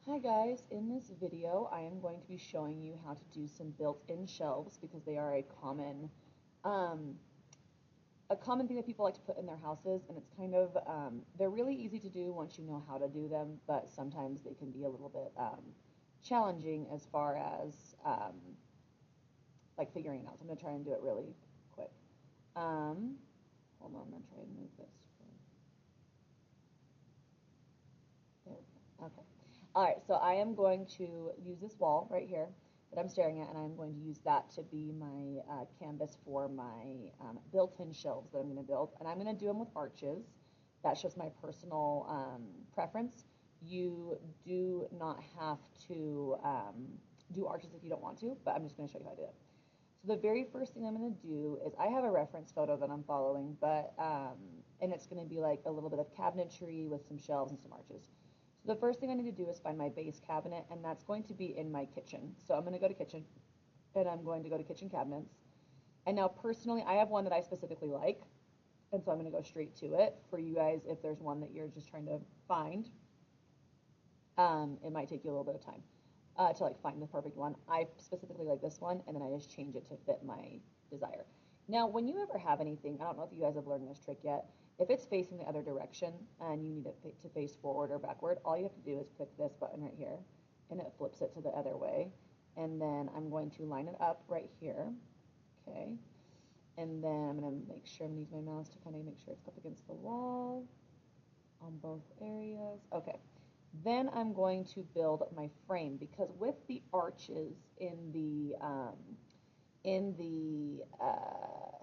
Hi guys, in this video I am going to be showing you how to do some built-in shelves because they are um, a common thing that people like to put in their houses, and it's kind of they're really easy to do once you know how to do them, but sometimes they can be a little bit challenging as far as like figuring it out. So I'm going to try and do it really quick. Um, Hold on, I'm going to try and move this. There we go. Okay. All right, so I am going to use this wall right here that I'm staring at, and I'm going to use that to be my canvas for my built-in shelves that I'm going to build. And I'm going to do them with arches. That's just my personal preference. You do not have to do arches if you don't want to, but I'm just going to show you how to do it. So the very first thing I'm going to do is I have a reference photo that I'm following, but and it's going to be like a little bit of cabinetry with some shelves and some arches. So the first thing I need to do is find my base cabinet, and that's going to be in my kitchen. So I'm going to go to kitchen, and I'm going to go to kitchen cabinets. And now personally, I have one that I specifically like, and so I'm going to go straight to it. For you guys, if there's one that you're just trying to find, it might take you a little bit of time to like find the perfect one. I specifically like this one, and then I just change it to fit my desire. Now, when you ever have anything, I don't know if you guys have learned this trick yet. If it's facing the other direction and you need it to face forward or backward, all you have to do is click this button right here, and it flips it to the other way. And then I'm going to line it up right here, okay? And then I'm going to make sure I'm going to use my mouse to kind of make sure it's up against the wall on both areas. Okay. Then I'm going to build my frame because with the arches in the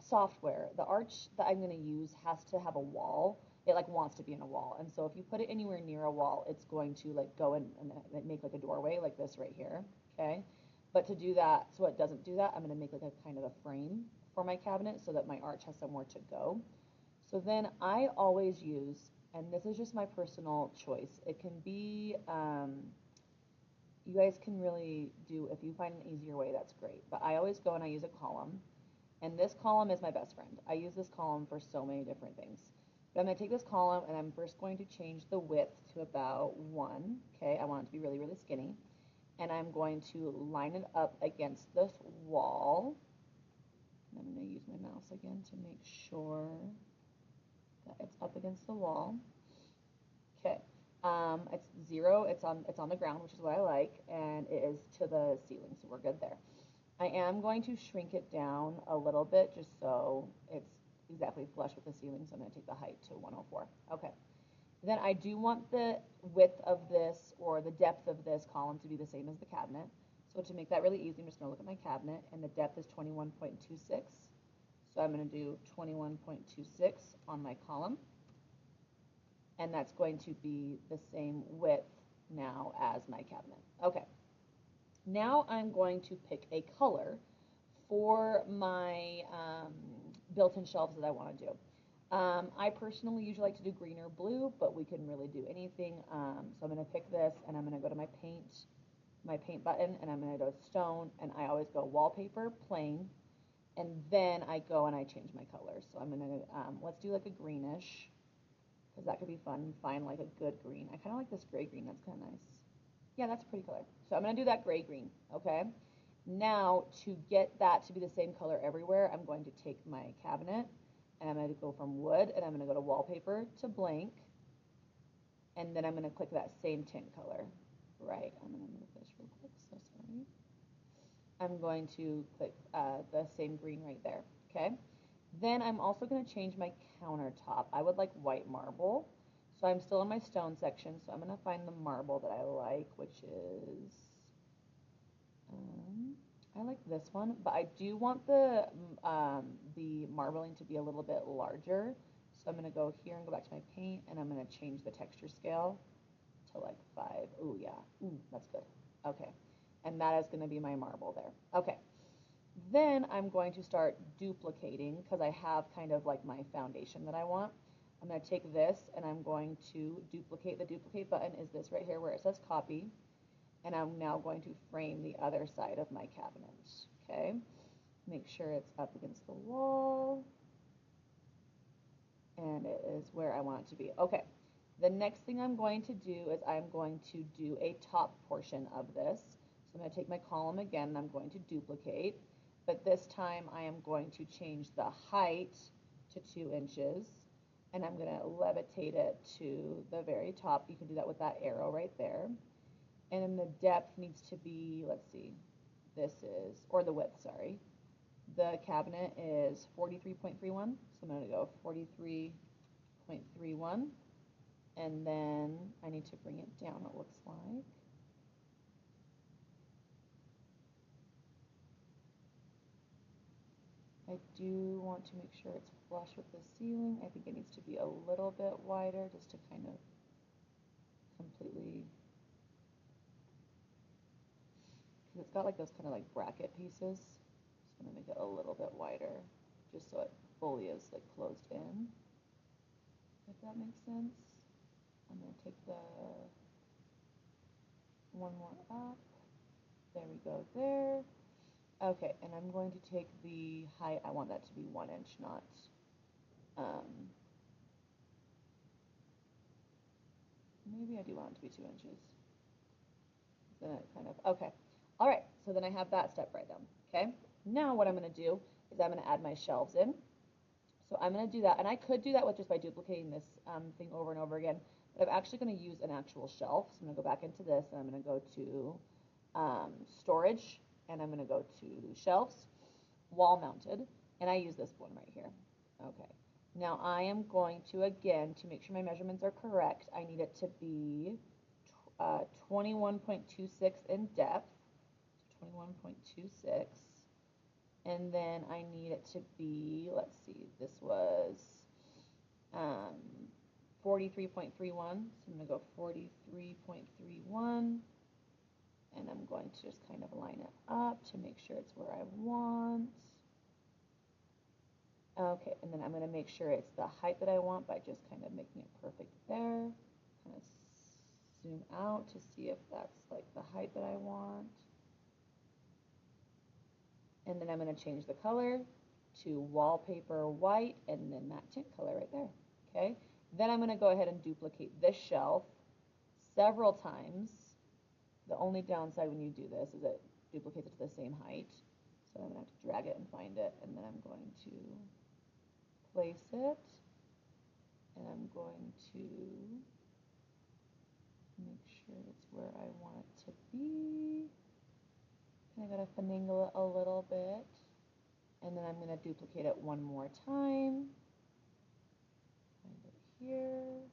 software, the arch that I'm going to use has to have a wall. It like wants to be in a wall, and so if you put it anywhere near a wall, it's going to like go in and make like a doorway like this right here. Okay, but to do that, so it doesn't do that, I'm going to make like a kind of a frame for my cabinet so that my arch has somewhere to go. So then I always use, and this is just my personal choice, it can be, you guys can really do, if you find an easier way, that's great. But I always go and I use a column, and this column is my best friend. I use this column for so many different things. But I'm going to take this column, and I'm first going to change the width to about 1. Okay, I want it to be really, really skinny. And I'm going to line it up against this wall. And I'm going to use my mouse again to make sure that it's up against the wall. Okay. It's 0, it's on the ground, which is what I like, and it is to the ceiling, so we're good there. I am going to shrink it down a little bit just so it's exactly flush with the ceiling, so I'm going to take the height to 104. Okay. Then I do want the width of this or the depth of this column to be the same as the cabinet. So to make that really easy, I'm just going to look at my cabinet, and the depth is 21.26. So I'm going to do 21.26 on my column, and that's going to be the same width now as my cabinet. Okay, now I'm going to pick a color for my built-in shelves that I want to do. I personally usually like to do green or blue, but we can really do anything. So I'm going to pick this, and I'm going to go to my paint button, and I'm going to go stone, and I always go wallpaper, plain, and then I go and I change my color. So I'm going to, let's do like a greenish, because that could be fun. Find like a good green. I kind of like this gray green. That's kind of nice. Yeah, that's a pretty color. So I'm going to do that gray green, okay? Now, to get that to be the same color everywhere, I'm going to take my cabinet, and I'm going to go from wood, and I'm going to go to wallpaper to blank, and then I'm going to click that same tint color. Right, I'm going to move this real quick, so sorry. I'm going to click the same green right there, okay? Then I'm also going to change my countertop. I would like white marble. So I'm still in my stone section, so I'm going to find the marble that I like, which is, I like this one, but I do want the marbling to be a little bit larger. So I'm going to go here and go back to my paint, and I'm going to change the texture scale to like 5. Ooh, yeah. Ooh, that's good. Okay. And that is going to be my marble there. Okay. Then I'm going to start duplicating because I have kind of like my foundation that I want. I'm going to take this and I'm going to duplicate. The duplicate button is this right here where it says copy. And I'm now going to frame the other side of my cabinet. Okay. Make sure it's up against the wall. And it is where I want it to be. Okay. The next thing I'm going to do is I'm going to do a top portion of this. So I'm going to take my column again and I'm going to duplicate, but this time I am going to change the height to 2 inches and I'm going to levitate it to the very top. You can do that with that arrow right there. And then the depth needs to be, let's see, this is, or the width, sorry. The cabinet is 43.31, so I'm going to go 43.31. And then I need to bring it down, it looks like. I do want to make sure it's flush with the ceiling. I think it needs to be a little bit wider just to kind of completely, because it's got like those kind of like bracket pieces. Just going to make it a little bit wider just so it fully is like closed in, if that makes sense. I'm going to take the one more up. There we go there. Okay, and I'm going to take the height. I want that to be 1 inch, not maybe I do want it to be 2 inches. Then it kind of, okay. All right, so then I have that step right done. Okay, now what I'm going to do is I'm going to add my shelves in. So I'm going to do that, and I could do that with just by duplicating this thing over and over again, but I'm actually going to use an actual shelf. So I'm going to go back into this, and I'm going to go to storage, and I'm going to go to shelves, wall mounted, and I use this one right here. Okay, now I am going to, again, to make sure my measurements are correct, I need it to be 21.26 in depth, 21.26. And then I need it to be, let's see, this was 43.31, so I'm going to go 43.31, and I'm going to just kind of line it up to make sure it's where I want. Okay, and then I'm going to make sure it's the height that I want by just kind of making it perfect there. Kind of zoom out to see if that's like the height that I want. And then I'm going to change the color to wallpaper white and then that tint color right there. Okay, then I'm going to go ahead and duplicate this shelf several times. The only downside when you do this is it duplicates it to the same height. So I'm going to have to drag it and find it, and then I'm going to place it, and I'm going to make sure it's where I want it to be. Kind of got to finagle it a little bit. And then I'm going to duplicate it one more time. Find it here.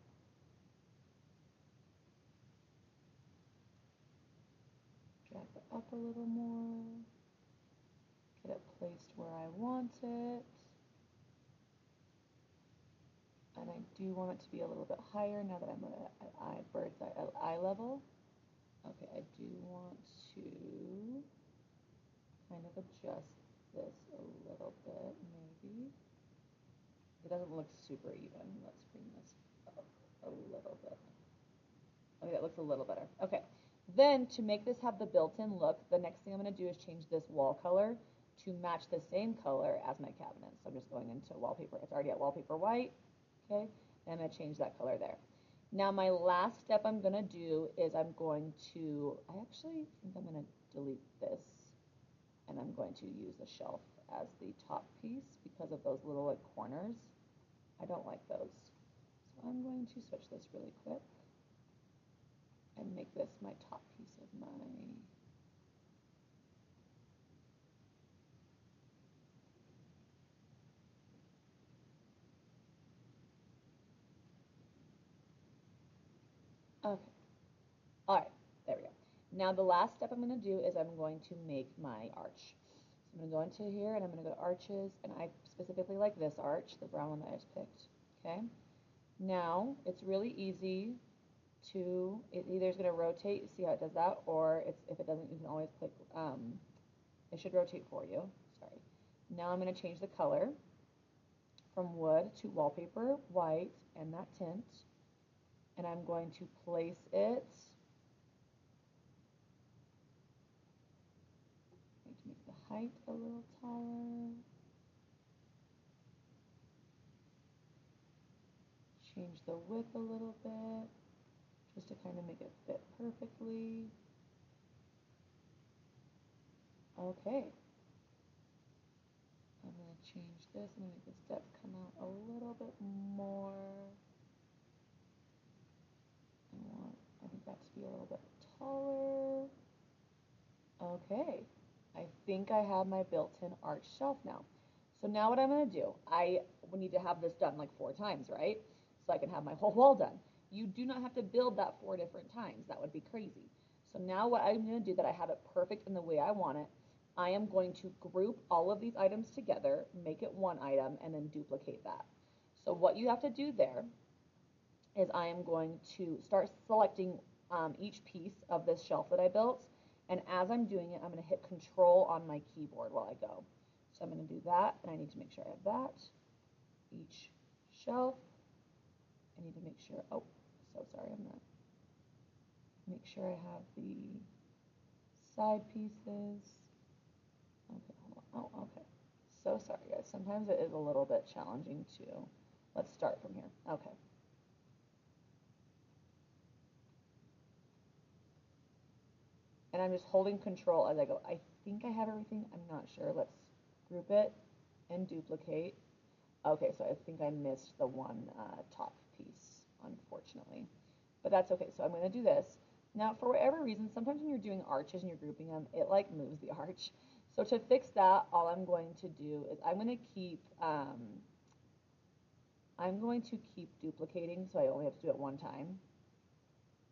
Drag it up a little more. Get it placed where I want it. And I do want it to be a little bit higher now that I'm at bird's eye level. Okay, I do want to kind of adjust this a little bit, maybe. It doesn't look super even. Let's bring this up a little bit. Okay, that looks a little better. Okay, then to make this have the built-in look, the next thing I'm going to do is change this wall color to match the same color as my cabinet. So I'm just going into wallpaper. It's already at wallpaper white. Okay, and I'm going to change that color there. Now my last step I'm going to do is I'm going to, I actually think I'm going to delete this, and I'm going to use the shelf as the top piece because of those little like corners. I don't like those. So I'm going to switch this really quick and make this my top piece of my okay. All right, there we go. Now the last step I'm going to do is I'm going to make my arch. So I'm going to go into here and I'm going to go to arches, and I specifically like this arch, the brown one that I just picked. Okay. Now it's really easy to, it either is going to rotate, see how it does that, or if it doesn't, you can always click, it should rotate for you. Sorry. Now I'm going to change the color from wood to wallpaper white and that tint, and I'm going to place it. I need to make the height a little taller. change the width a little bit just to kind of make it fit perfectly. Okay. I'm going to change this. I'm going to make the steps come out a little bit more. I think that to be a little bit taller. Okay. I think I have my built-in arch shelf now. So now what I'm going to do, I need to have this done like 4 times, right? So I can have my whole wall done. You do not have to build that 4 different times. That would be crazy. So now what I'm going to do that I have it perfect in the way I want it, I am going to group all of these items together, make it one item, and then duplicate that. So what you have to do there is I am going to start selecting each piece of this shelf that I built, and as I'm doing it, I'm going to hit Control on my keyboard while I go. So I'm going to do that, and I need to make sure I have that. Each shelf. I need to make sure, oh, so sorry, I'm not. Make sure I have the side pieces. Okay, hold on. Oh, okay. So sorry, guys. Sometimes it is a little bit challenging to. Let's start from here. Okay. And I'm just holding Control as I go. I think I have everything. I'm not sure. Let's group it and duplicate. Okay, so I think I missed the one top piece, unfortunately. But that's okay. So I'm going to do this. Now, for whatever reason, sometimes when you're doing arches and you're grouping them, it like moves the arch. So to fix that, all I'm going to do is I'm going to keep duplicating, so I only have to do it one time.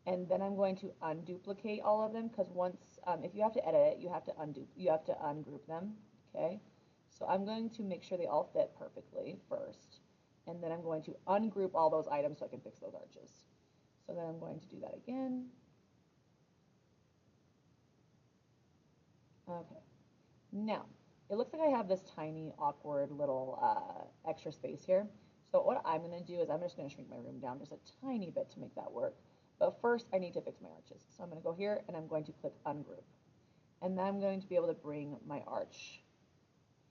And then I'm going to unduplicate all of them because once, if you have to edit it, you have to ungroup them, okay? So I'm going to make sure they all fit perfectly first, and then I'm going to ungroup all those items so I can fix those arches. So then I'm going to do that again. Okay. Now, it looks like I have this tiny, awkward little extra space here. So what I'm going to do is I'm just going to shrink my room down just a tiny bit to make that work. But first, I need to fix my arches. So I'm going to go here, and I'm going to click Ungroup. And then I'm going to be able to bring my arch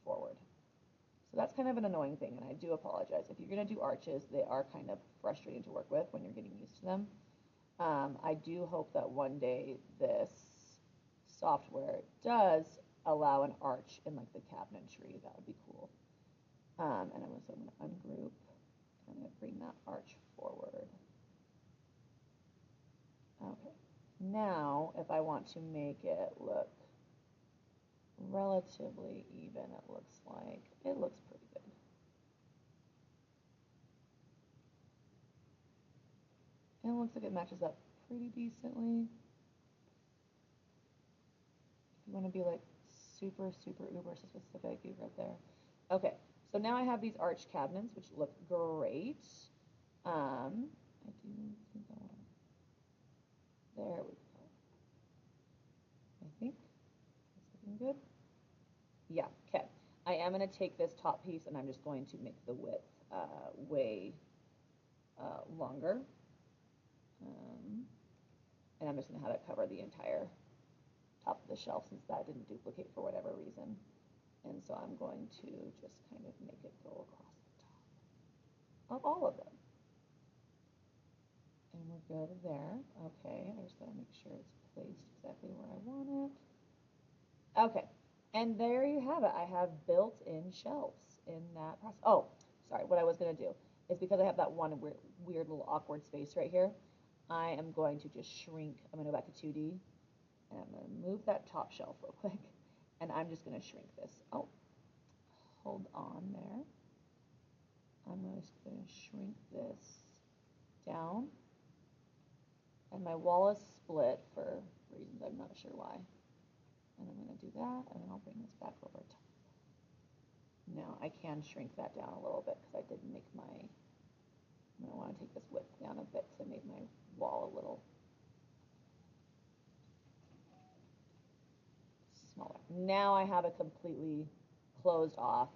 forward. So that's kind of an annoying thing, and I do apologize. If you're going to do arches, they are kind of frustrating to work with when you're getting used to them. I do hope that one day this software does allow an arch in like the cabinetry. That would be cool. And I'm going to ungroup, and I'm going to bring that arch forward. Okay. Now, if I want to make it look relatively even, it looks pretty good. And it looks like it matches up pretty decently. If you want to be like super, super uber specific, you're right there. Okay, so now I have these arch cabinets, which look great. I do think I want to, there we go. I think that's looking good. Yeah, okay. I am going to take this top piece and I'm just going to make the width way longer. And I'm just going to have it cover the entire top of the shelf since that didn't duplicate for whatever reason. And so I'm going to just kind of make it go across the top of all of them. And we're good there. Okay, I just got to make sure it's placed exactly where I want it. Okay, and there you have it. I have built-in shelves in that process. Oh, sorry, what I was going to do is because I have that one weird little awkward space right here, I am going to just shrink. I'm going to go back to 2D, and I'm going to move that top shelf real quick, and I'm just going to shrink this. Oh, hold on there. I'm just going to shrink this down, and my wall is split for reasons I'm not sure why. And I'm going to do that, and then I'll bring this back over top. Now, I can shrink that down a little bit because I did make my, I'm going to want to take this width down a bit because I made my wall a little smaller. Now I have it completely closed off,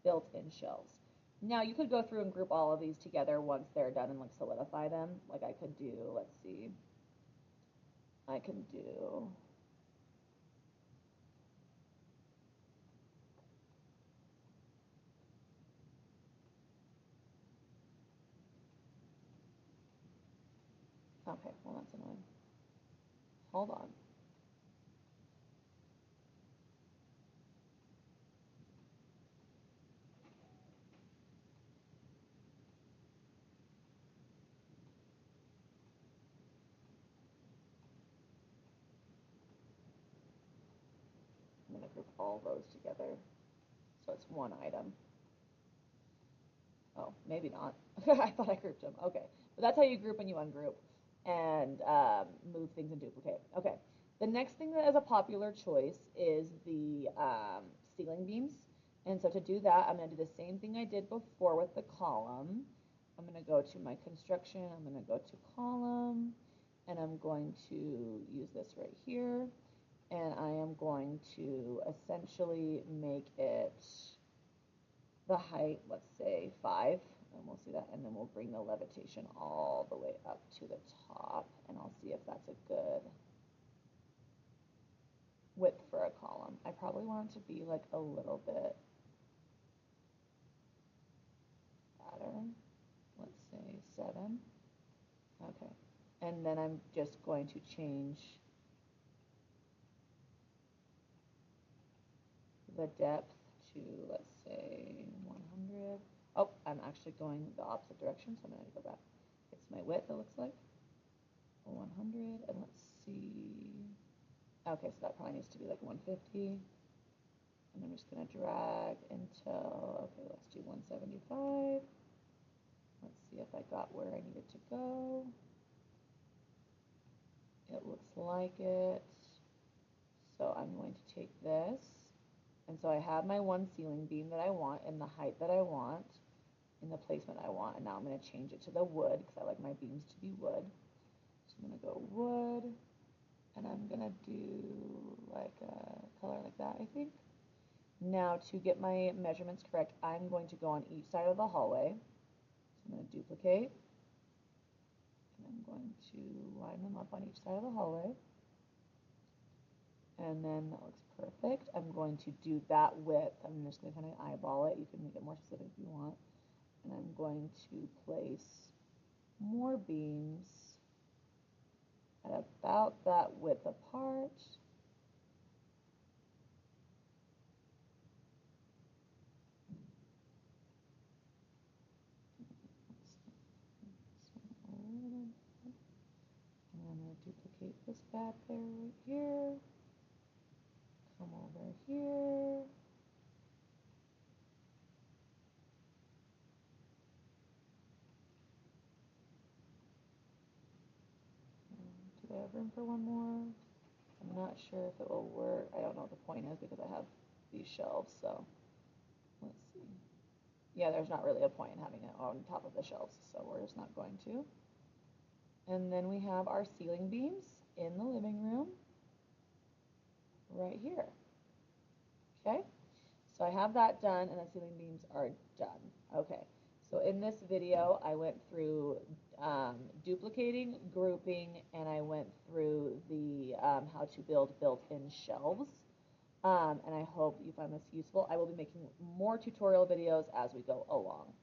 built-in shelves. Now you could go through and group all of these together once they're done and like solidify them. Like I could do, let's see, I can do, Hold on. I'm going to group all those together so it's one item. Oh, maybe not. I thought I grouped them. Okay, but that's how you group and you ungroup and move things and duplicate. Okay, the next thing that is a popular choice is the ceiling beams. And so to do that, I'm going to do the same thing I did before with the column. I'm going to go to my construction, I'm going to go to column, and I'm going to use this right here. And I am going to essentially make it the height, let's say 5, and we'll see that, and then we'll bring the levitation all the way up to the top, and I'll see if that's a good width for a column. I probably want it to be like a little bit fatter, let's say 7, okay, and then I'm just going to change the depth to, let's say 100. Oh, I'm actually going the opposite direction, so I'm going to go back. It's my width, it looks like 100, and let's see. Okay, so that probably needs to be like 150. And I'm just going to drag until, okay, let's do 175. Let's see if I got where I needed to go. It looks like it. So I'm going to take this, and so I have my one ceiling beam that I want in the height that I want, in the placement I want, and now I'm going to change it to the wood because I like my beams to be wood. So I'm going to go wood, and I'm going to do like a color like that, I think. Now to get my measurements correct, I'm going to go on each side of the hallway. So I'm going to duplicate, and I'm going to line them up on each side of the hallway. And then that looks perfect. I'm going to do that width. I'm just going to kind of eyeball it. You can make it more specific if you want. And I'm going to place more beams at about that width apart. And I'm going to duplicate this bad there right here. Come over here. Do I have room for one more? I'm not sure if it will work. I don't know what the point is because I have these shelves, so let's see. Yeah, there's not really a point in having it on top of the shelves, so we're just not going to. And then we have our ceiling beams in the living room right here. Okay, so I have that done and the ceiling beams are done. Okay, so in this video I went through duplicating, grouping, and I went through the how to build built-in shelves. And I hope you found this useful. I will be making more tutorial videos as we go along.